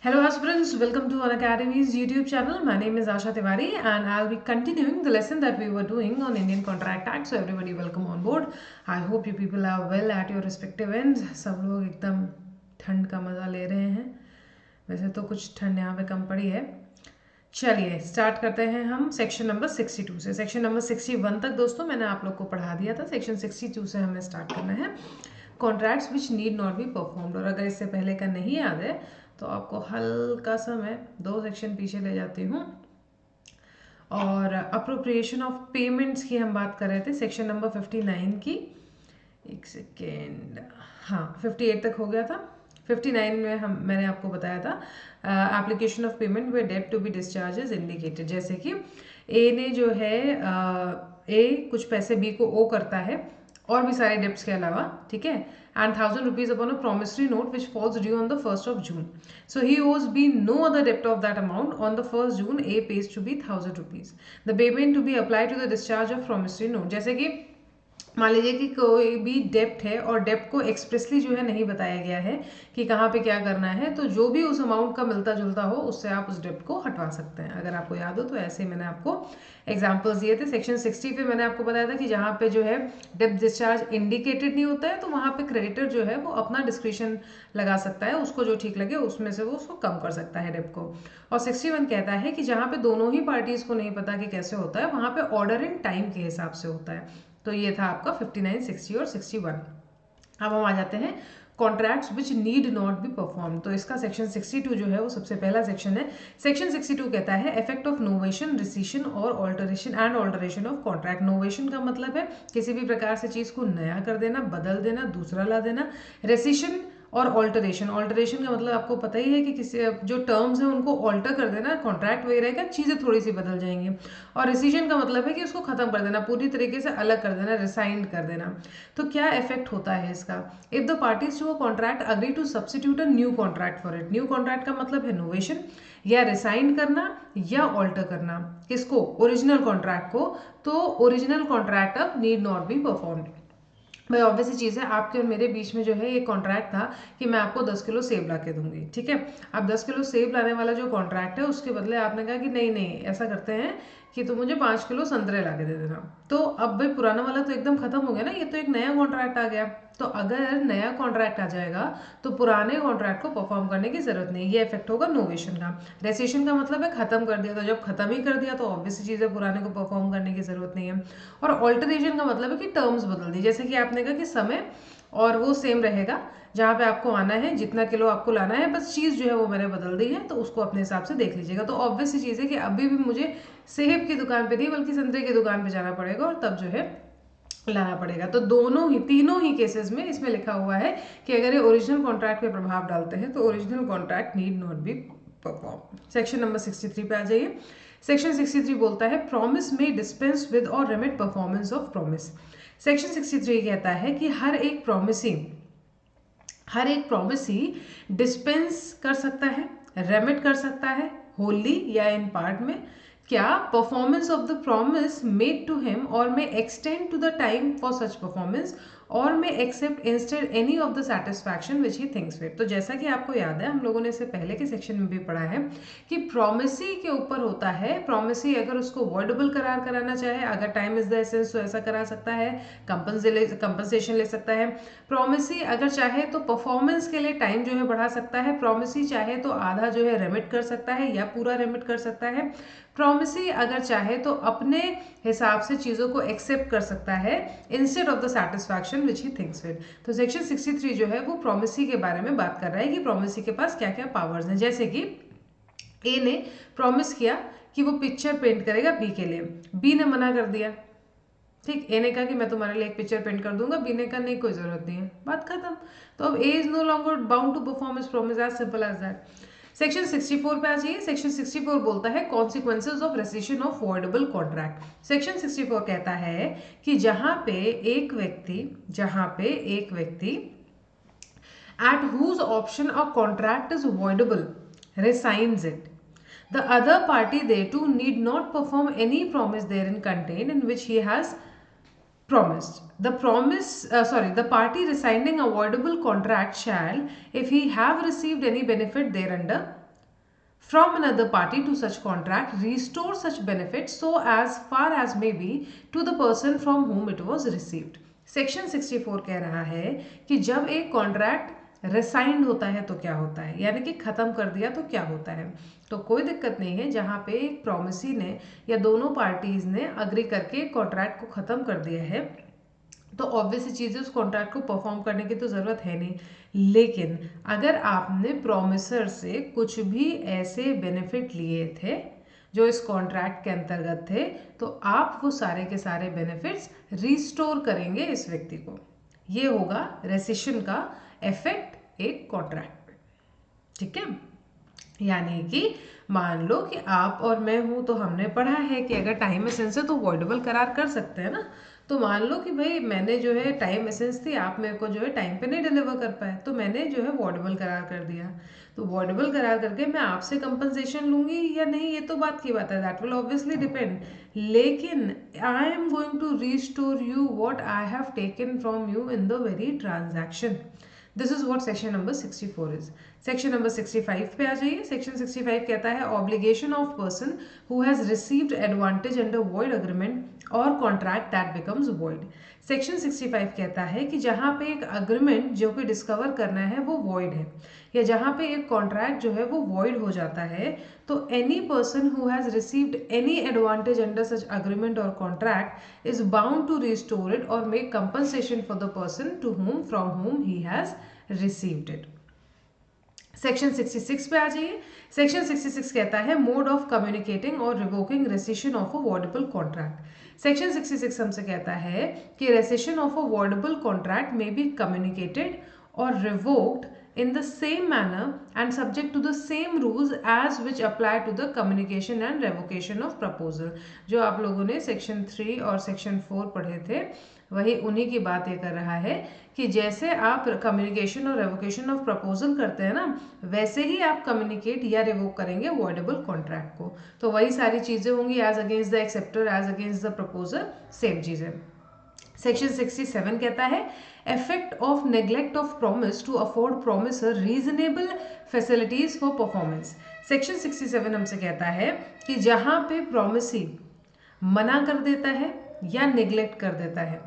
Hello aspirants, welcome to Unacademy's YouTube channel. My name is Asha Tiwari and I'll be continuing the lesson that we were doing on Indian Contract Act. So everybody welcome on board. I hope you people are well at your respective ends. सब लोग एकदम ठंड का मज़ा ले रहे हैं. वैसे तो कुछ ठंड यहाँ पे कम पड़ी है. चलिए स्टार्ट करते हैं हम सेक्शन नंबर 62 से. सेक्शन नंबर 61 तक दोस्तों मैंने आप लोग को पढ़ा दिया था. सेक्शन 62 से हमें स्टार्ट करना है. Contracts which need not be performed. और अगर इससे पहले का नहीं याद है तो आपको हल्का सा मैं 2 सेक्शन पीछे ले जाती हूँ. और अप्रोप्रिएशन ऑफ पेमेंट्स की हम बात कर रहे थे सेक्शन नंबर 59 की. एक सेकेंड, हाँ 58 तक हो गया था. 59 में मैंने आपको बताया था application of payment where debt to be discharge is indicated. जैसे कि ए ने जो है ए कुछ पैसे बी को ओ करता है और भी सारे डेप्ट्स के अलावा, ठीक है, and 1,000 rupees upon a promissory note which falls due on the 1st of June. So he owes B no other debt of that amount. On the 1st June, A pays to B 1,000 rupees. The payment to be applied to the discharge of promissory note. जैसे कि मान लीजिए कि कोई भी डेप्ट है और डेप्ट को एक्सप्रेसली जो है नहीं बताया गया है कि कहाँ पे क्या करना है, तो जो भी उस अमाउंट का मिलता जुलता हो उससे आप उस डेप्ट को हटवा सकते हैं. अगर आपको याद हो तो ऐसे मैंने आपको एग्जांपल्स दिए थे. सेक्शन 60 पे मैंने आपको बताया था कि जहाँ पे जो है डेप्ट डिस्चार्ज इंडिकेटेड नहीं होता है तो वहाँ पे क्रेडिटर जो है वो अपना डिस्क्रिप्शन लगा सकता है. उसको जो ठीक लगे उसमें से वो उसको कम कर सकता है डेप्ट को. और 61 कहता है कि जहाँ पे दोनों ही पार्टीज को नहीं पता कि कैसे होता है वहाँ पे ऑर्डर इन टाइम के हिसाब से होता है. तो ये था आपका 59, 60 और 61. अब हम आ जाते हैं contracts which need not be perform. तो इसका सेक्शन 62 जो है वो सबसे पहला सेक्शन है. सेक्शन 62 कहता है इफेक्ट ऑफ नोवेशन, रिसीशन और ऑल्टरेशन ऑफ कॉन्ट्रैक्ट. नोवेशन का मतलब है किसी भी प्रकार से चीज को नया कर देना, बदल देना, दूसरा ला देना. रेसिशन और ऑल्टरेशन का मतलब आपको पता ही है कि किसी जो टर्म्स हैं उनको ऑल्टर कर देना, कॉन्ट्रैक्ट वही रहेगा, चीज़ें थोड़ी सी बदल जाएंगी. और रिसीजन का मतलब है कि उसको खत्म कर देना, पूरी तरीके से अलग कर देना, रिसाइंड कर देना. तो क्या इफेक्ट होता है इसका? If the parties to a contract agree to substitute a new contract for it. New contract का मतलब है नोवेशन या रिसाइंड करना या ऑल्टर करना. किसको? ओरिजिनल कॉन्ट्रैक्ट को. तो ओरिजिनल कॉन्ट्रैक्ट अब नीड नॉट बी परफॉर्म्ड. भाई ऑब्वियस चीज़ है, आपके और मेरे बीच में जो है एक कॉन्ट्रैक्ट था कि मैं आपको 10 किलो सेब ला के दूंगी, ठीक है. अब 10 किलो सेब लाने वाला जो कॉन्ट्रैक्ट है उसके बदले आपने कहा कि नहीं नहीं ऐसा करते हैं कि तुम मुझे 5 किलो संतरे ला के दे देना. तो अब भाई पुराना वाला तो एकदम खत्म हो गया ना, ये तो एक नया कॉन्ट्रैक्ट आ गया. तो अगर नया कॉन्ट्रैक्ट आ जाएगा तो पुराने कॉन्ट्रैक्ट को परफॉर्म करने की जरूरत नहीं. ये इफेक्ट होगा नोवेशन का. रेसिशन का मतलब है खत्म कर दिया. तो जब खत्म ही कर दिया तो ऑब्वियस चीज़ है पुराने को परफॉर्म करने की जरूरत नहीं है. और ऑल्टरेशन का मतलब है कि टर्म्स बदल दी. जैसे कि आपने कहा कि समय और वो सेम रहेगा, जहाँ पे आपको आना है जितना किलो आपको लाना है, बस चीज़ जो है वो मैंने बदल दी है, तो उसको अपने हिसाब से देख लीजिएगा. तो ऑब्वियस सी चीज़ है कि अभी भी मुझे सेब की दुकान पे नहीं बल्कि संतरे की दुकान पे जाना पड़ेगा और तब जो है लाना पड़ेगा. तो तीनों ही केसेस में इसमें लिखा हुआ है कि अगर ये ओरिजिनल कॉन्ट्रैक्ट पे प्रभाव डालते हैं तो original contract need not be perform. Section number 63 पे आ जाइए. सेक्शन 63 बोलता है प्रॉमिस में डिस्पेंस विद और remit performance of promise. Section 63 कहता है कि हर एक प्रॉमिसी डिस्पेंस कर सकता है, रेमिट कर सकता है होली या इन पार्ट में. क्या? Performance of the promise made to him or may extend to the time for such performance or may accept instead any of the satisfaction which he thinks fit. तो जैसा कि आपको याद है हम लोगों ने इससे पहले के सेक्शन में भी पढ़ा है कि प्रॉमिसी के ऊपर होता है. प्रॉमिसी अगर उसको वर्डेबल करार कराना चाहे, अगर टाइम इज द एसेंस तो ऐसा करा सकता है, कंपनसेशन ले सकता है. प्रॉमिसी अगर चाहे तो परफॉर्मेंस के लिए टाइम जो है बढ़ा सकता है. प्रॉमिसी चाहे तो आधा जो है रेमिट कर सकता है या पूरा रेमिट कर सकता है. प्रॉमिसी अगर चाहे तो अपने हिसाब से चीज़ों को एक्सेप्ट कर सकता है instead of the satisfaction which he thinks fit. तो सेक्शन 63 जो है वो प्रॉमिसी के बारे में बात कर रहा है कि प्रॉमिसी के पास क्या क्या पावर्स हैं. जैसे कि ए ने प्रॉमिस किया कि वो पिक्चर पेंट करेगा बी के लिए, बी ने मना कर दिया, ठीक. ए ने कहा कि मैं तुम्हारे लिए एक पिक्चर पेंट कर दूंगा, बी ने कहा नहीं कोई जरूरत नहीं है, बात खत्म. तो अब A is no longer bound to perform his promise, as simple as that. Section 64 पे आ जाइए. सेक्शन 64 बोलता है consequences of rescission of voidable contract. Section 64 कहता है कि जहां पे एक व्यक्ति at whose option a contract is voidable resigns it, the other party thereto need not perform any promise therein contained in which he has promised. The party resigning a voidable contract shall, if he have received any benefit thereunder, from another party to such contract restore such benefits so as far as may be to the person from whom it was received. Section 64 कह रहा है कि जब एक contract resigned होता है तो क्या होता है, यानी कि खत्म कर दिया तो क्या होता है। तो कोई दिक्कत नहीं है, जहाँ पे एक प्रॉमिसी ने या दोनों पार्टीज ने अग्री करके कॉन्ट्रैक्ट को खत्म कर दिया है तो ऑब्वियसली चीज़ें उस कॉन्ट्रैक्ट को परफॉर्म करने की तो ज़रूरत है नहीं। लेकिन अगर आपने प्रॉमिसर से कुछ भी ऐसे बेनिफिट लिए थे जो इस कॉन्ट्रैक्ट के अंतर्गत थे तो आप वो सारे के सारे बेनिफिट्स रिस्टोर करेंगे इस व्यक्ति को। ये होगा रेसिशन का इफेक्ट एक कॉन्ट्रैक्ट पे। ठीक है, यानी कि मान लो कि आप और मैं हूं तो हमने पढ़ा है कि अगर टाइम एसेंस है तो वॉइडेबल करार कर सकते हैं ना। तो मान लो कि भाई मैंने जो है टाइम एसेंस थी, आप मेरे को जो है टाइम पे नहीं डिलीवर कर पाए तो मैंने जो है वॉइडेबल करार कर दिया। तो वॉइडेबल करार करके मैं आपसे कंपनसेशन लूंगी या नहीं ये तो बात की बात है, दैट विल ऑब्वियसली डिपेंड। लेकिन I am going to restore you what I have taken from you in the very transaction. This is what section number 64 is. Section number 65 पे आ जाइए। सेक्शन 65 कहता है obligation of person who has received advantage under void agreement or contract that becomes void. Section 65 कहता है कि जहाँ पे एक अग्रीमेंट जो कि डिस्कवर करना है वो वॉइड है या जहाँ पे एक कॉन्ट्रैक्ट जो है वो वॉइड हो जाता है तो any person who has received any advantage under such agreement or contract is bound to restore it or make compensation for the person to whom from whom he has received it. Section 66 पे आ जाइए। Section 66 कहता है mode of communicating or revoking rescission of a voidable contract. Section 66 हमसे कहता है कि rescission of a voidable contract may be communicated or revoked in the same manner and subject to the same rules as which apply to the communication and revocation of proposal। जो आप लोगों ने section 3 और section 4 पढ़े थे वही उन्हीं की बात ये कर रहा है कि जैसे आप कम्युनिकेशन और रेवोकेशन ऑफ प्रपोजल करते हैं ना वैसे ही आप कम्युनिकेट या रिवोक करेंगे वॉइडेबल कॉन्ट्रैक्ट को। तो वही सारी चीज़ें होंगी as against the acceptor, as against the proposal, same चीज़ें। सेक्शन 67 कहता है effect of neglect of promise to afford promiser reasonable facilities for performance। Section 67 हमसे कहता है कि जहां पे प्रोमिसी मना कर देता है या निग्लेक्ट कर देता है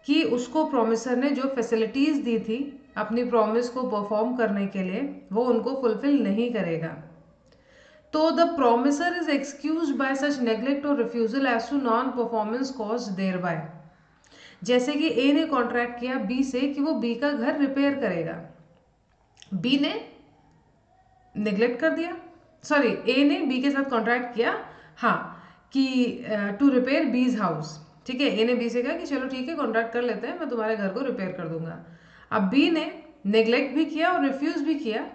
कि उसको प्रोमिसर ने जो फैसिलिटीज दी थी अपनी प्रॉमिस को परफॉर्म करने के लिए वो उनको फुलफिल नहीं करेगा तो the promisor is excused by such neglect or refusal as to non performance caused thereby. जैसे कि ए ने कॉन्ट्रैक्ट किया बी से कि वो बी का घर रिपेयर करेगा, बी ने निग्लेक्ट कर दिया, सॉरी ए ने बी के साथ कॉन्ट्रैक्ट किया हाँ कि टू रिपेयर बीज हाउस। ठीक है, ए ने बी से कहा कि चलो ठीक है कॉन्ट्रैक्ट कर लेते हैं, मैं तुम्हारे घर को रिपेयर कर दूंगा। अब बी ने नेग्लेक्ट भी किया और रिफ्यूज भी किया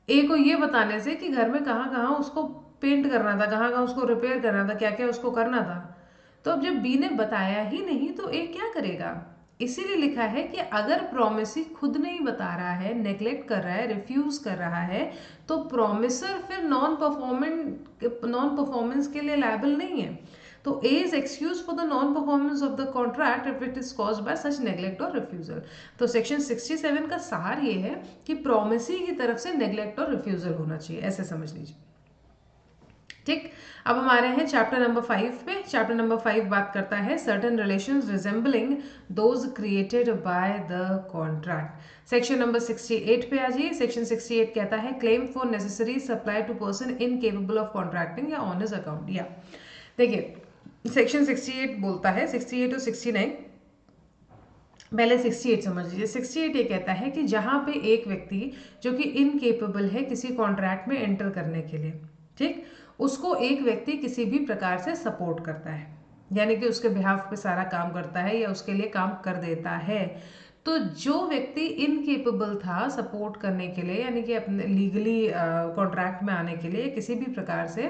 ए को ये बताने से कि घर में कहाँ कहाँ उसको पेंट करना था, कहाँ कहाँ उसको रिपेयर करना था, क्या क्या उसको करना था। तो अब जब बी ने बताया ही नहीं तो ए क्या करेगा। इसीलिए लिखा है कि अगर प्रोमिसी खुद नहीं बता रहा है, नेग्लेक्ट कर रहा है, रिफ्यूज कर रहा है तो प्रोमिसर फिर नॉन परफॉर्मेंस के लिए लायबल नहीं है। तो A is excuse for the non performance of the contract if it is caused by such neglect or refusal. तो सेक्शन 67 का सार ये है कि प्रोमिसी की तरफ से नेग्लेक्ट और रिफ्यूजल होना चाहिए, ऐसे समझ लीजिए। ठीक, अब हमारे हैं चैप्टर नंबर 5 पे। चैप्टर नंबर 5 बात करता है certain relations resembling those created by the contract. Section number 68 पे आ जाइए। सेक्शन 68 कहता है claim for necessary supply to person incapable of contracting या ऑन हिज अकाउंट। या देखिए सेक्शन 68 बोलता है 68 और 69, पहले 68 समझ लीजिए। 68 ये कहता है कि जहां पे एक व्यक्ति जो कि इनकेपेबल है किसी कॉन्ट्रैक्ट में एंटर करने के लिए, ठीक, उसको एक व्यक्ति किसी भी प्रकार से सपोर्ट करता है यानी कि उसके बिहाफ पे सारा काम करता है या उसके लिए काम कर देता है। तो जो व्यक्ति इनकेपेबल था सपोर्ट करने के लिए यानी कि अपने लीगली कॉन्ट्रैक्ट में आने के लिए किसी भी प्रकार से,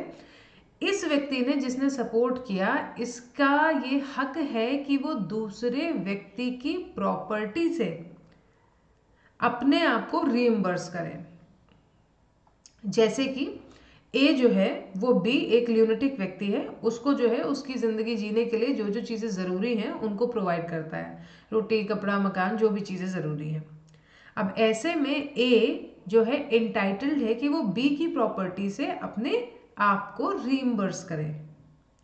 इस व्यक्ति ने जिसने सपोर्ट किया इसका ये हक है कि वो दूसरे व्यक्ति की प्रॉपर्टी से अपने आप को रीइंबर्स करे। जैसे कि ए जो है वो बी एक ल्यूनेटिक व्यक्ति है, उसको जो है उसकी ज़िंदगी जीने के लिए जो जो चीज़ें ज़रूरी हैं उनको प्रोवाइड करता है, रोटी कपड़ा मकान जो भी चीज़ें ज़रूरी हैं। अब ऐसे में ए जो है इंटाइटल्ड है कि वो बी की प्रॉपर्टी से अपने आप को रीइम्बर्स करे।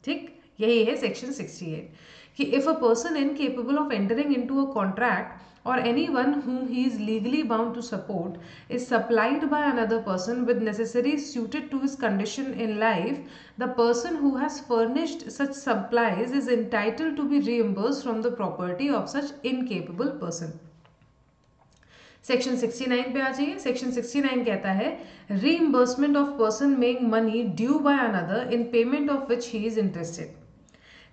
ठीक, यही है सेक्शन 68 कि if a person incapable of entering into a contract or anyone whom he is legally bound to support is supplied by another person with necessaries suited to his condition in life, the person who has furnished such supplies is entitled to be reimbursed from the property of such incapable person. Section 69 पे आ जाइए। Section 69 कहता है reimbursement of person paying money due by another in payment of which he is interested.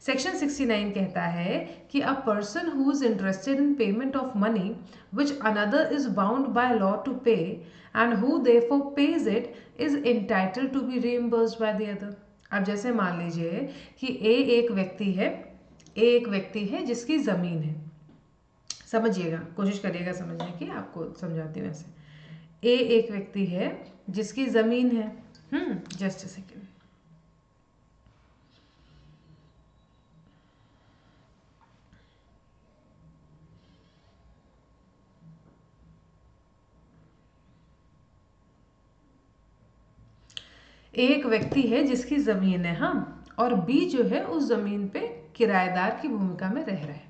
Section 69 कहता है कि a person who is interested in payment of money which another is bound by law to pay and who therefore pays it is entitled to be reimbursed by the other. अब जैसे मान लीजिए कि ए एक व्यक्ति है जिसकी ज़मीन है। समझिएगा, कोशिश करिएगा समझने की, आपको समझाती हूँ ऐसे। ए एक व्यक्ति है जिसकी ज़मीन है। Just a second. एक व्यक्ति है जिसकी ज़मीन है, हाँ, और बी जो है उस ज़मीन पे किराएदार की भूमिका में रह रहा है।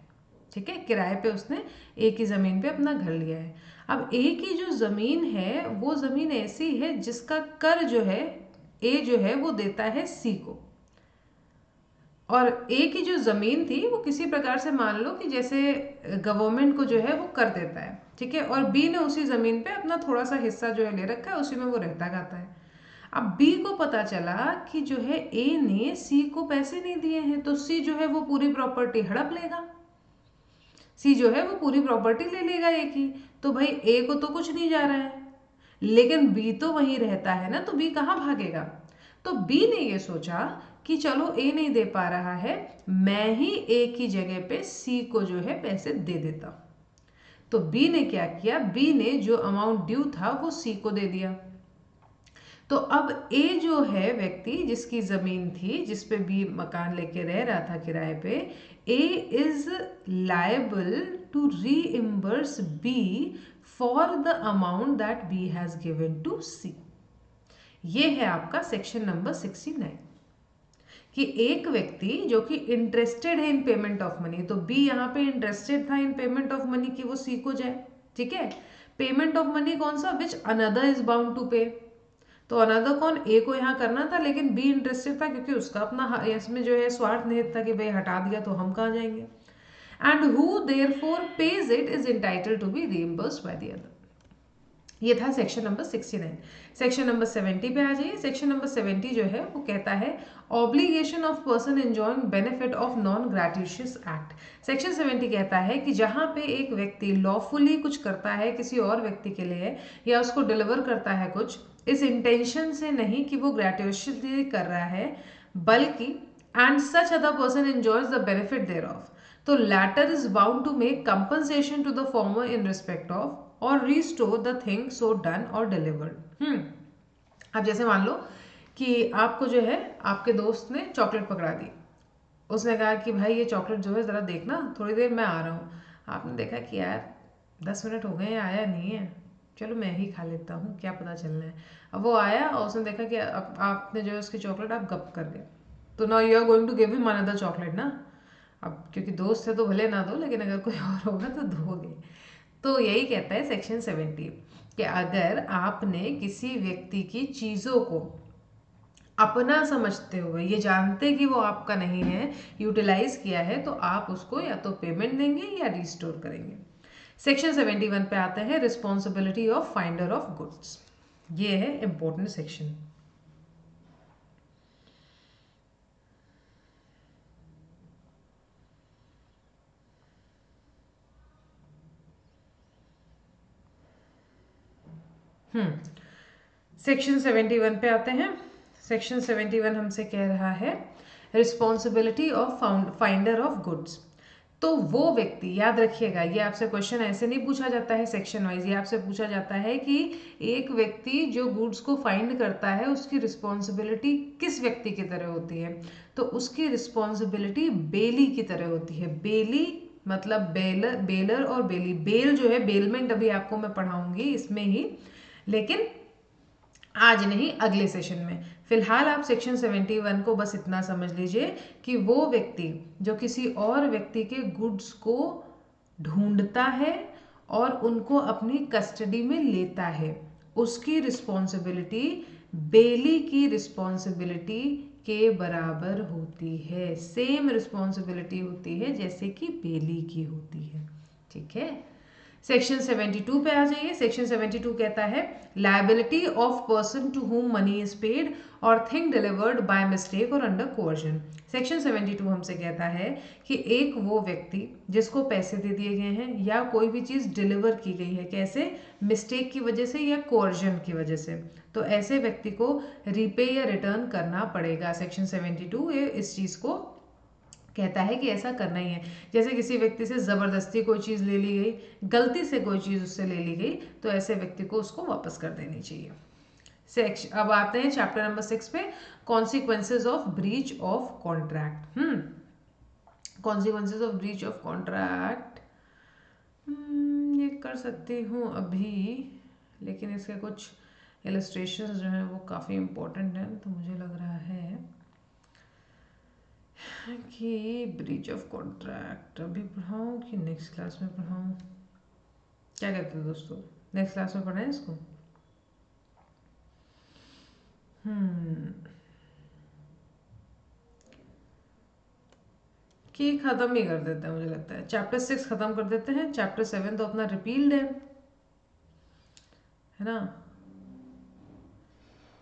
ठीक है, किराए पे उसने ए की ज़मीन पे अपना घर लिया है। अब ए की जो ज़मीन है वो ज़मीन ऐसी है जिसका कर जो है ए जो है वो देता है सी को, और ए की जो ज़मीन थी वो किसी प्रकार से मान लो कि जैसे गवर्नमेंट को जो है वो कर देता है। ठीक है, और बी ने उसी ज़मीन पे अपना थोड़ा सा हिस्सा जो है ले रखा है, उसी में वो रहता गाता है। अब बी को पता चला कि जो है ए ने सी को पैसे नहीं दिए हैं, तो सी जो है वो पूरी प्रॉपर्टी हड़प लेगा। सी जो है वो पूरी प्रॉपर्टी ले लेगा ए की। तो भाई ए को तो कुछ नहीं जा रहा है, लेकिन बी तो वहीं रहता है ना, तो बी कहाँ भागेगा। तो बी ने ये सोचा कि चलो ए नहीं दे पा रहा है, मैं ही ए की जगह पे सी को जो है पैसे दे देता। तो बी ने क्या किया, बी ने जो अमाउंट ड्यू था वो सी को दे दिया। तो अब ए जो है व्यक्ति जिसकी ज़मीन थी, जिस पे बी मकान लेके रह रहा था किराए पे, A is liable to reimburse B for the amount that B has given to C. ये है आपका सेक्शन नंबर 69 कि एक व्यक्ति जो कि इंटरेस्टेड है इन पेमेंट ऑफ मनी, तो बी यहाँ पे इंटरेस्टेड था इन पेमेंट ऑफ मनी कि वो सी को जाए। ठीक है, पेमेंट ऑफ मनी कौन सा, विच अनदर इज बाउंड टू पे। तो अनदर कौन, ए को यहाँ करना था, लेकिन बी इंटरेस्टेड था क्योंकि उसका अपना इसमें जो है स्वार्थ निहित था कि भाई हटा दिया तो हम कहाँ जाएंगे। And who therefore pays it is entitled to be reimbursed by the other. ये था सेक्शन नंबर 69। सेक्शन नंबर 70 पे आ जाइए। सेक्शन नंबर 70 जो है वो कहता है obligation of person enjoying benefit of non gratuitous act. Section 70 कहता है कि जहाँ पे एक व्यक्ति लॉफुली कुछ करता है किसी और व्यक्ति के लिए, या उसको डिलीवर करता है कुछ इस इंटेंशन से नहीं कि वो ग्रेटिशियसली कर रहा है, बल्कि and such other person enjoys the benefit thereof, तो latter is bound to make compensation to the former in respect of or restore the thing so done or delivered. अब जैसे मान लो कि आपको जो है आपके दोस्त ने चॉकलेट पकड़ा दी, उसने कहा कि भाई ये चॉकलेट जो है ज़रा देखना, थोड़ी देर मैं आ रहा हूँ। आपने देखा कि यार 10 मिनट हो गए आया नहीं है, चलो मैं ही खा लेता हूँ, क्या पता चलना है। अब वो आया और उसने देखा कि आपने जो है उसकी चॉकलेट आप गप कर गए, तो now you are going to give him another chocolate ना। अब क्योंकि दोस्त है तो भले ना दो, लेकिन अगर कोई और होगा तो दोगे। तो यही कहता है सेक्शन 70 कि अगर आपने किसी व्यक्ति की चीज़ों को अपना समझते हुए, ये जानते कि वो आपका नहीं है, यूटिलाइज किया है, तो आप उसको या तो पेमेंट देंगे या रिस्टोर करेंगे। सेक्शन 71 पे आते हैं responsibility of finder of goods. ये है इंपॉर्टेंट सेक्शन। सेक्शन 71 पे आते हैं। सेक्शन 71 हमसे कह रहा है responsibility of finder of goods. तो वो व्यक्ति, याद रखिएगा ये आपसे क्वेश्चन ऐसे नहीं पूछा जाता है सेक्शन वाइज, ये आपसे पूछा जाता है कि एक व्यक्ति जो गुड्स को फाइंड करता है उसकी रिस्पॉन्सिबिलिटी किस व्यक्ति की तरह होती है। तो उसकी रिस्पॉन्सिबिलिटी बेली की तरह होती है। बेली मतलब बेलर और बेली। बेल जो है बेलमेंट, अभी आपको मैं पढ़ाऊंगी इसमें ही, लेकिन आज नहीं, अगले सेशन में। फिलहाल आप सेक्शन 71 को बस इतना समझ लीजिए कि वो व्यक्ति जो किसी और व्यक्ति के गुड्स को ढूंढता है और उनको अपनी कस्टडी में लेता है, उसकी रिस्पॉन्सिबिलिटी बेली की रिस्पॉन्सिबिलिटी के बराबर होती है। सेम रिस्पॉन्सिबिलिटी होती है जैसे कि बेली की होती है। ठीक है, सेक्शन 72 पे आ जाइए। सेक्शन 72 कहता है liability of person to whom money is paid or thing delivered by mistake or under coercion. Section 72 हमसे कहता है कि एक वो व्यक्ति जिसको पैसे दे दिए गए हैं या कोई भी चीज़ डिलीवर की गई है, कैसे, मिस्टेक की वजह से या कोर्जन की वजह से, तो ऐसे व्यक्ति को रीपे या रिटर्न करना पड़ेगा। सेक्शन 72 ये इस चीज़ को कहता है कि ऐसा करना ही है। जैसे किसी व्यक्ति से ज़बरदस्ती कोई चीज़ ले ली गई, गलती से कोई चीज़ उससे ले ली गई, तो ऐसे व्यक्ति को उसको वापस कर देनी चाहिए। सेक्शन, अब आते हैं चैप्टर नंबर 6 पे, consequences of breach of contract. Consequences of breach of contract ये कर सकती हूँ अभी, लेकिन इसके कुछ इलस्ट्रेशंस जो हैं वो काफ़ी इम्पोर्टेंट हैं, तो मुझे लग रहा है कि ब्रीच ऑफ कॉन्ट्रैक्ट अभी पढ़ाऊँ कि नेक्स्ट क्लास में पढ़ाऊँ, क्या कहते हो दोस्तों, नेक्स्ट क्लास में पढ़ाएं इसको? कि ख़त्म ही कर देते हैं, मुझे लगता है चैप्टर 6 ख़त्म कर देते हैं। चैप्टर 7 तो अपना रिपील्ड है ना,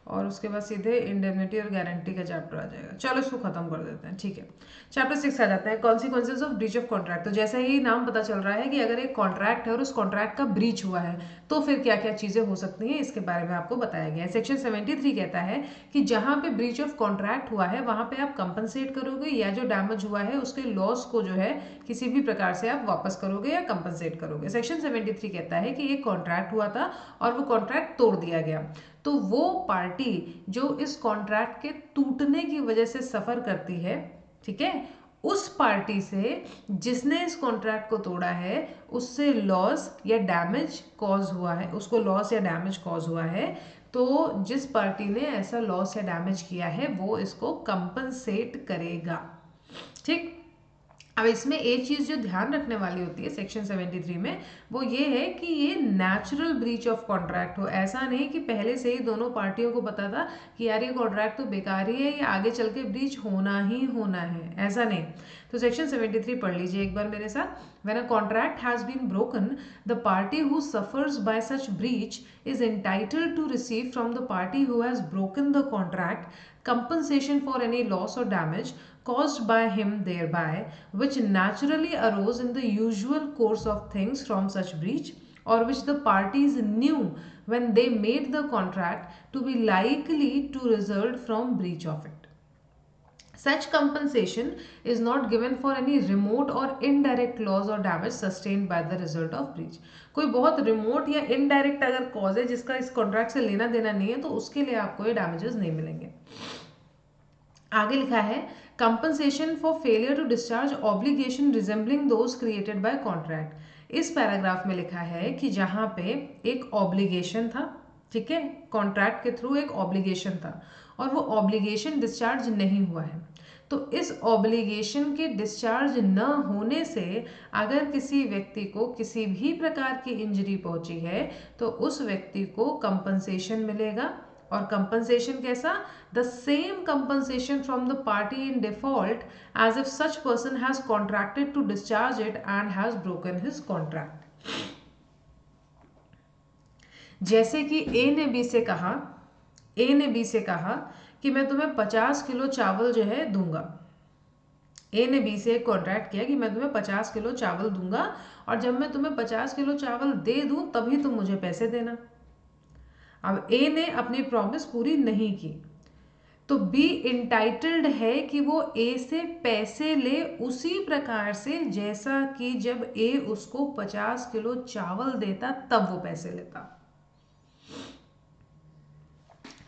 और उसके बाद सीधे इंडेमनिटी और गारंटी का चैप्टर आ जाएगा। चलो इसको खत्म कर देते हैं, ठीक है। चैप्टर 6 आ जाता है, consequences of breach of contract. तो जैसा ही नाम पता चल रहा है कि अगर एक कॉन्ट्रैक्ट है और उस कॉन्ट्रैक्ट का ब्रीच हुआ है तो फिर क्या क्या चीज़ें हो सकती हैं, इसके बारे में आपको बताया गया है। सेक्शन 73 कहता है कि जहाँ पे ब्रीच ऑफ कॉन्ट्रैक्ट हुआ है वहाँ पे आप कंपनसेट करोगे या जो डैमेज हुआ है उसके लॉस को जो है किसी भी प्रकार से आप वापस करोगे या कंपनसेट करोगे। सेक्शन 73 कहता है कि एक कॉन्ट्रैक्ट हुआ था और वो कॉन्ट्रैक्ट तोड़ दिया गया, तो वो पार्टी जो इस कॉन्ट्रैक्ट के टूटने की वजह से सफर करती है, ठीक है, उस पार्टी से जिसने इस कॉन्ट्रैक्ट को तोड़ा है उससे लॉस या डैमेज कॉज हुआ है, उसको लॉस या डैमेज कॉज हुआ है, तो जिस पार्टी ने ऐसा लॉस या डैमेज किया है वो इसको कंपनसेट करेगा। ठीक, अब इसमें एक चीज़ जो ध्यान रखने वाली होती है सेक्शन 73 में, वो ये है कि ये नेचुरल ब्रीच ऑफ कॉन्ट्रैक्ट हो। ऐसा नहीं कि पहले से ही दोनों पार्टियों को पता था कि यार ये कॉन्ट्रैक्ट तो बेकार ही है, ये आगे चल के ब्रीच होना ही होना है, ऐसा नहीं। तो सेक्शन 73 पढ़ लीजिए एक बार मेरे साथ। When a contract has been broken, the party who suffers by such breach is entitled to receive from the party who has broken the contract compensation for any loss or damage caused by him thereby, which naturally arose in the usual course of things from such breach, or which the parties knew when they made the contract to be likely to result from breach of it. Such compensation is not given for any remote or indirect loss or damage sustained by the result of breach. कोई बहुत remote या indirect अगर cause है जिसका इस contract से लेना देना नहीं है तो उसके लिए आपको ये डैमेजेस नहीं मिलेंगे। आगे लिखा है compensation for failure to discharge obligation resembling those created by contract. इस पैराग्राफ में लिखा है कि जहां पे एक ऑब्लिगेशन था, ठीक है, कॉन्ट्रैक्ट के थ्रू एक ऑब्लिगेशन था और वो ऑब्लिगेशन डिस्चार्ज नहीं हुआ है, तो इस ऑब्लिगेशन के डिस्चार्ज न होने से अगर किसी व्यक्ति को किसी भी प्रकार की इंजरी पहुंची है तो उस व्यक्ति को कंपनसेशन मिलेगा। और कंपनसेशन कैसा, the same compensation from the party in default as if such person has contracted to discharge it and has broken his contract. जैसे कि ए ने बी से कहा कि मैं तुम्हें 50 किलो चावल जो है दूंगा। ए ने बी से एक कॉन्ट्रैक्ट किया कि मैं तुम्हें 50 किलो चावल दूंगा और जब मैं तुम्हें 50 किलो चावल दे दूं तभी तुम मुझे पैसे देना। अब ए ने अपनी प्रॉमिस पूरी नहीं की तो बी इंटाइटल्ड है कि वो ए से पैसे ले उसी प्रकार से जैसा कि जब ए उसको 50 किलो चावल देता तब वो पैसे लेता।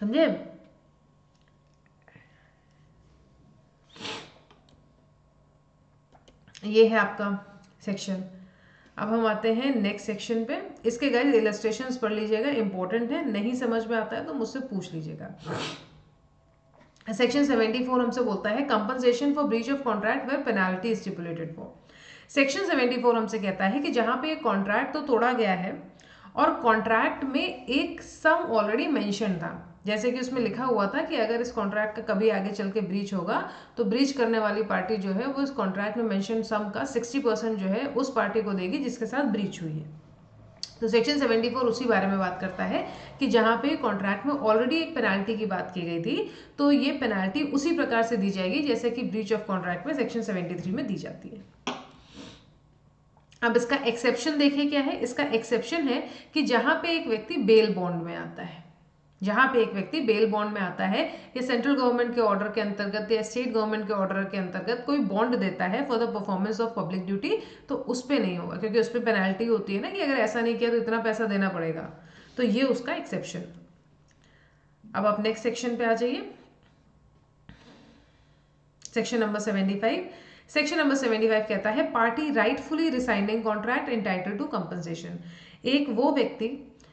समझे? ये है आपका सेक्शन। अब हम आते हैं नेक्स्ट सेक्शन पे। इसके गाइस इलस्ट्रेशंस पढ़ लीजिएगा, इंपॉर्टेंट है, नहीं समझ में आता है तो मुझसे पूछ लीजिएगा। सेक्शन 74 हमसे बोलता है compensation for breach of contract where penalty stipulated for. Section 74 हमसे कहता है कि जहां पे एक कॉन्ट्रैक्ट तो तोड़ा गया है और कॉन्ट्रैक्ट में एक सम ऑलरेडी मेंशन था, जैसे कि उसमें लिखा हुआ था कि अगर इस कॉन्ट्रैक्ट का कभी आगे चल के ब्रीच होगा तो ब्रीच करने वाली पार्टी जो है वो इस कॉन्ट्रैक्ट में मेंशन सम का 60% जो है उस पार्टी को देगी जिसके साथ ब्रीच हुई है। तो सेक्शन 74 उसी बारे में बात करता है कि जहां पे कॉन्ट्रैक्ट में ऑलरेडी एक पेनाल्टी की बात की गई थी तो ये पेनाल्टी उसी प्रकार से दी जाएगी जैसे कि ब्रीच ऑफ कॉन्ट्रैक्ट में सेक्शन 73 में दी जाती है। अब इसका एक्सेप्शन देखिए क्या है। इसका एक्सेप्शन है कि जहां पे एक व्यक्ति बेल बॉन्ड में आता है, जहां पे एक व्यक्ति बेल बॉन्ड में आता है या सेंट्रल गवर्नमेंट के ऑर्डर के अंतर्गत या स्टेट गवर्नमेंट के ऑर्डर के अंतर्गत कोई बॉन्ड देता है for the performance of public duty, तो उस पर नहीं होगा, क्योंकि उस पर पेनाल्टी होती है ना कि अगर ऐसा नहीं किया तो इतना पैसा देना पड़ेगा, तो ये उसका एक्सेप्शन। अब आप नेक्स्ट सेक्शन पे आ जाइए, सेक्शन नंबर 75। सेक्शन नंबर 75 कहता है party rightfully rescinding contract entitled to compensation. एक वो व्यक्ति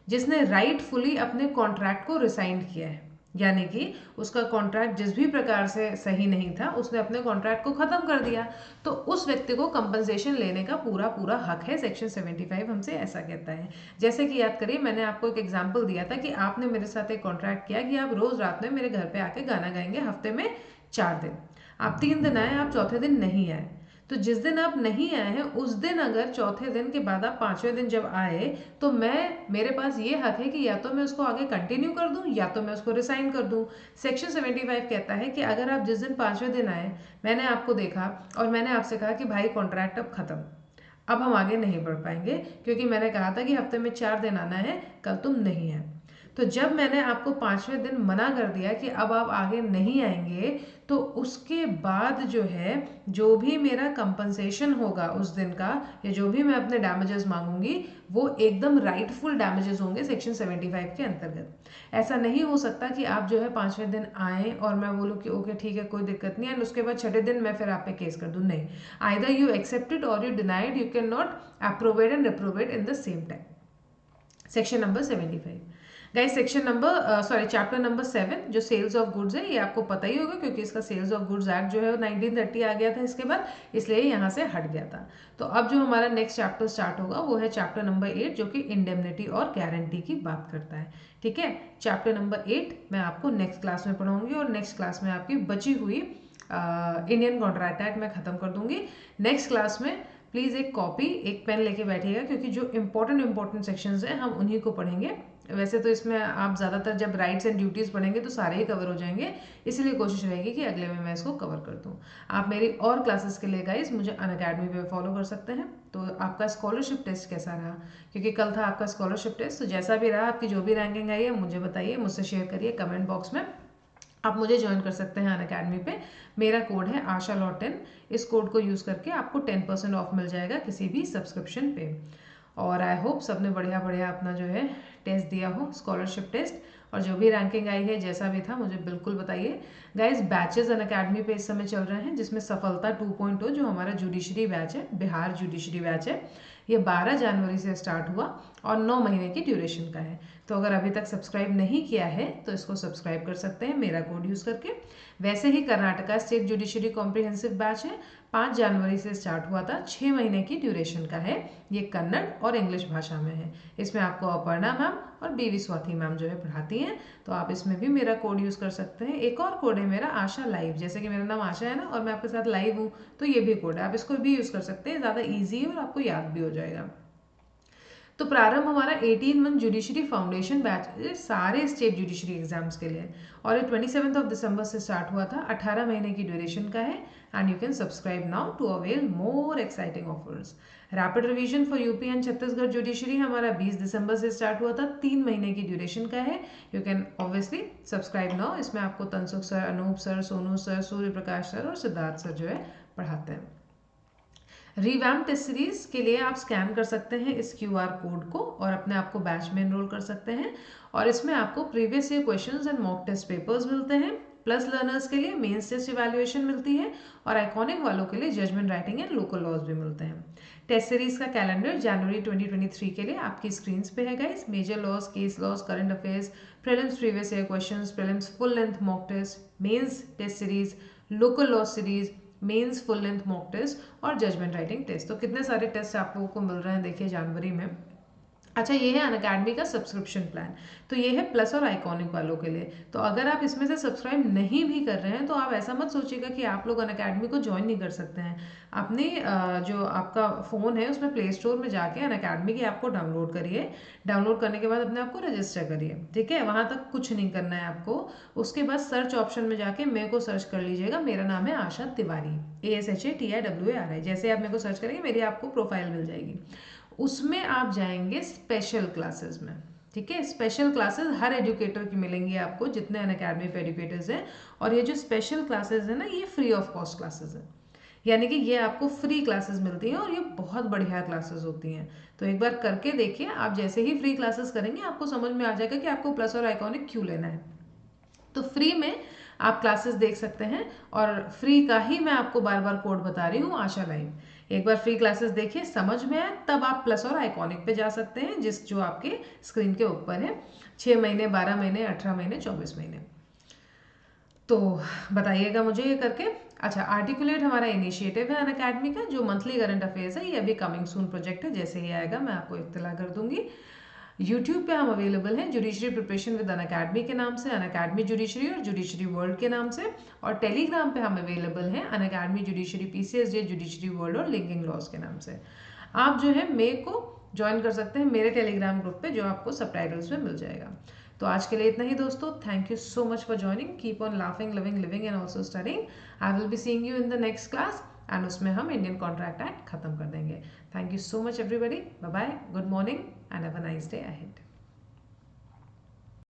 जिसने राइटफुली अपने कॉन्ट्रैक्ट को रिसाइन किया है, यानी कि उसका कॉन्ट्रैक्ट जिस भी प्रकार से सही नहीं था उसने अपने कॉन्ट्रैक्ट को खत्म कर दिया, तो उस व्यक्ति को कंपनसेशन लेने का पूरा पूरा हक है। सेक्शन 75 हमसे ऐसा कहता है। जैसे कि याद करिए, मैंने आपको एक एग्जांपल दिया था कि आपने मेरे साथ एक कॉन्ट्रैक्ट किया कि आप रोज रात में मेरे घर पे आके गाना गाएंगे हफ्ते में 4 दिन। आप 3 दिन आए, आप चौथे दिन नहीं आए, तो जिस दिन आप नहीं आए हैं उस दिन अगर चौथे दिन के बाद आप 5वें दिन जब आए तो मेरे पास ये हक है कि या तो मैं उसको आगे कंटिन्यू कर दूं या तो मैं उसको रिसाइन कर दूं। सेक्शन 75 कहता है कि अगर आप जिस दिन 5वें दिन आए, मैंने आपको देखा और मैंने आपसे कहा कि भाई कॉन्ट्रैक्ट अब खत्म, अब हम आगे नहीं बढ़ पाएंगे क्योंकि मैंने कहा था कि हफ्ते में 4 दिन आना है, कल तुम नहीं आए, तो जब मैंने आपको 5वें दिन मना कर दिया कि अब आप आगे नहीं आएंगे, तो उसके बाद जो है जो भी मेरा कंपनसेशन होगा उस दिन का या जो भी मैं अपने डैमेजेस मांगूंगी वो एकदम राइटफुल डैमेजेस होंगे सेक्शन 75 के अंतर्गत। ऐसा नहीं हो सकता कि आप जो है 5वें दिन आए और मैं बोलूँ कि ओके ठीक है कोई दिक्कत नहीं है एंड उसके बाद 6ठे दिन मैं फिर आप पे केस कर दूँ। नहीं, either you accepted or you denied, you can not approbate and reprobate in the same time. Section number 75 guys, section number chapter number 7 जो सेल्स ऑफ गुड्स है, ये आपको पता ही होगा क्योंकि इसका सेल्स ऑफ गुड्स एक्ट जो है 1930 आ गया था इसके बाद, इसलिए यहाँ से हट गया था। तो अब जो हमारा नेक्स्ट चैप्टर स्टार्ट होगा वो है चैप्टर नंबर 8 जो कि इंडेमनिटी और गारंटी की बात करता है। ठीक है, चैप्टर नंबर 8 मैं आपको नेक्स्ट क्लास में पढ़ाऊंगी और नेक्स्ट क्लास में आपकी बची हुई इंडियन कॉन्ट्रैक्ट एक्ट मैं खत्म कर दूंगी। नेक्स्ट क्लास में प्लीज़ एक कॉपी एक पेन लेके बैठिएगा क्योंकि जो इंपॉर्टेंट सेक्शंस हैं हम उन्हीं को पढ़ेंगे। वैसे तो इसमें आप ज़्यादातर जब राइट्स एंड ड्यूटीज़ पढ़ेंगे तो सारे ही कवर हो जाएंगे, इसीलिए कोशिश रहेगी कि अगले में मैं इसको कवर कर दूँ। आप मेरी और क्लासेस के लिए गाइज मुझे अनअकैडमी पे फॉलो कर सकते हैं। तो आपका स्कॉलरशिप टेस्ट कैसा रहा, क्योंकि कल था आपका स्कॉलरशिप टेस्ट, तो जैसा भी रहा आपकी जो भी रैंकिंग आई है मुझे बताइए, मुझसे शेयर करिए कमेंट बॉक्स में। आप मुझे ज्वाइन कर सकते हैं अनअकैडमी पे, मेरा कोड है आशा लॉ 10। इस कोड को यूज़ करके आपको 10% ऑफ मिल जाएगा किसी भी सब्सक्रिप्शन पे। और आई होप सबने बढ़िया बढ़िया अपना जो है टेस्ट दिया हो, स्कॉलरशिप टेस्ट, और जो भी रैंकिंग आई है जैसा भी था मुझे बिल्कुल बताइए। गाइज बैचेस अनअकैडमी पे इस समय चल रहे हैं जिसमें सफलता 2.0 जो हमारा जुडिशरी बैच है, बिहार जुडिशरी बैच है, ये 12 जनवरी से स्टार्ट हुआ और 9 महीने की ड्यूरेशन का है। तो अगर अभी तक सब्सक्राइब नहीं किया है तो इसको सब्सक्राइब कर सकते हैं मेरा कोड यूज़ करके। वैसे ही Karnataka state judiciary comprehensive batch है, 5 जनवरी से स्टार्ट हुआ था, 6 महीने की ड्यूरेशन का है, ये कन्नड़ और इंग्लिश भाषा में है। इसमें आपको अपर्णा मैम और बीवी स्वाति मैम जो है पढ़ाती हैं, तो आप इसमें भी मेरा कोड यूज़ कर सकते हैं। एक और कोड है मेरा आशा लाइव, जैसे कि मेरा नाम आशा है ना और मैं आपके साथ लाइव हूँ, तो ये भी कोड है, आप इसको भी यूज़ कर सकते हैं, ज़्यादा ईजी है और आपको याद भी हो जाएगा। तो प्रारंभ हमारा 18 मंथ जुडिशरी फाउंडेशन बैच सारे स्टेट जुडिशरी एग्जाम्स के लिए, और ये 27 दिसंबर से स्टार्ट हुआ था, 18 महीने की ड्यूरेशन का है and you can subscribe now to avail more exciting offers. Rapid revision for UP and Chhattisgarh judiciary हमारा 20 दिसंबर से स्टार्ट हुआ था, 3 महीने की ड्यूरेशन का है, you can obviously subscribe now. इसमें आपको Tansukh sir, Anup sir, Sonu sir, Surya Prakash sir और सिद्धार्थ सर जो है पढ़ाते हैं। रिवैम्प टेस्ट सीरीज के लिए आप स्कैन कर सकते हैं इस QR कोड को और अपने आप को बैच में एनरोल कर सकते हैं, और इसमें आपको previous year questions and mock test papers मिलते हैं, प्लस लर्नर्स के लिए मेंस टेस्ट इवैल्यूएशन मिलती है और आइकॉनिक वालों के लिए judgment writing and local laws भी मिलते हैं। टेस्ट सीरीज का कैलेंडर जनवरी 2023 के लिए आपकी स्क्रीन पे है guys. Major laws, case laws, current affairs, prelims previous year questions, prelims full length mock test, mains test series, local law series, mains full length mock test और judgment writing test. तो कितने सारे test आप लोगों को मिल रहे हैं देखिए जनवरी में। अच्छा, ये है अनअकैडमी का सब्सक्रिप्शन प्लान। तो ये है प्लस और आइकॉनिक वालों के लिए। तो अगर आप इसमें से सब्सक्राइब नहीं भी कर रहे हैं तो आप ऐसा मत सोचिएगा कि आप लोग अनअकैडमी को ज्वाइन नहीं कर सकते हैं। अपने जो आपका फ़ोन है उसमें प्ले स्टोर में जाके अनअकैडमी की ऐप को डाउनलोड करिए। डाउनलोड करने के बाद अपने आप को रजिस्टर करिए, ठीक है। वहाँ तक कुछ नहीं करना है आपको। उसके बाद सर्च ऑप्शन में जाके मेरे को सर्च कर लीजिएगा। मेरा नाम है आशा तिवारी, ASHATIWARI। जैसे आप मेरे को सर्च करेंगे मेरी आपको प्रोफाइल मिल जाएगी। उसमें आप जाएंगे स्पेशल क्लासेस में, ठीक है। स्पेशल क्लासेस हर एजुकेटर की मिलेंगी आपको, जितने अनअकैडमी पे एजुकेटर्स हैं। और ये जो स्पेशल क्लासेस है ना, ये फ्री ऑफ कॉस्ट क्लासेस है, यानी कि ये आपको फ्री क्लासेस मिलती हैं और ये बहुत बढ़िया क्लासेस होती हैं। तो एक बार करके देखिए। आप जैसे ही फ्री क्लासेस करेंगे आपको समझ में आ जाएगा कि आपको प्लस और आइकॉनिक क्यों लेना है। तो फ्री में आप क्लासेस देख सकते हैं और फ्री का ही मैं आपको बार बार कोड बता रही हूँ, आशा लाइव। एक बार फ्री क्लासेस देखिए, समझ में आए तब आप प्लस और आइकॉनिक पे जा सकते हैं, जो आपके स्क्रीन के ऊपर है। 6 महीने, 12 महीने, 18 महीने, 24 महीने। तो बताइएगा मुझे ये करके। अच्छा, आर्टिकुलेट हमारा इनिशिएटिव है अनअकैडमी का, जो मंथली करंट अफेयर्स है। ये अभी कमिंग सून प्रोजेक्ट है, जैसे ही आएगा मैं आपको इत्तला कर दूंगी। यूट्यूब पे हम अवेलेबल हैं जुडिशरी प्रिपरेशन विद अनअकैडमी के नाम से, अनअकैडमी जुडिशरी और जुडिशरी वर्ल्ड के नाम से। और टेलीग्राम पे हम अवेलेबल हैं Unacademy judiciary PCSJ judiciary world और लिंकिंग लॉज के नाम से। आप जो है मेरे को ज्वाइन कर सकते हैं मेरे टेलीग्राम ग्रुप पे, जो आपको सबटाइटल्स में मिल जाएगा। तो आज के लिए इतना ही दोस्तों। Thank you so much for joining. Keep on laughing, living, living and also studying. I will be seeing you in the next class and उसमें हम इंडियन कॉन्ट्रैक्ट एक्ट खत्म कर देंगे। Thank you so much everybody. Bye bye, good morning and have a nice day ahead.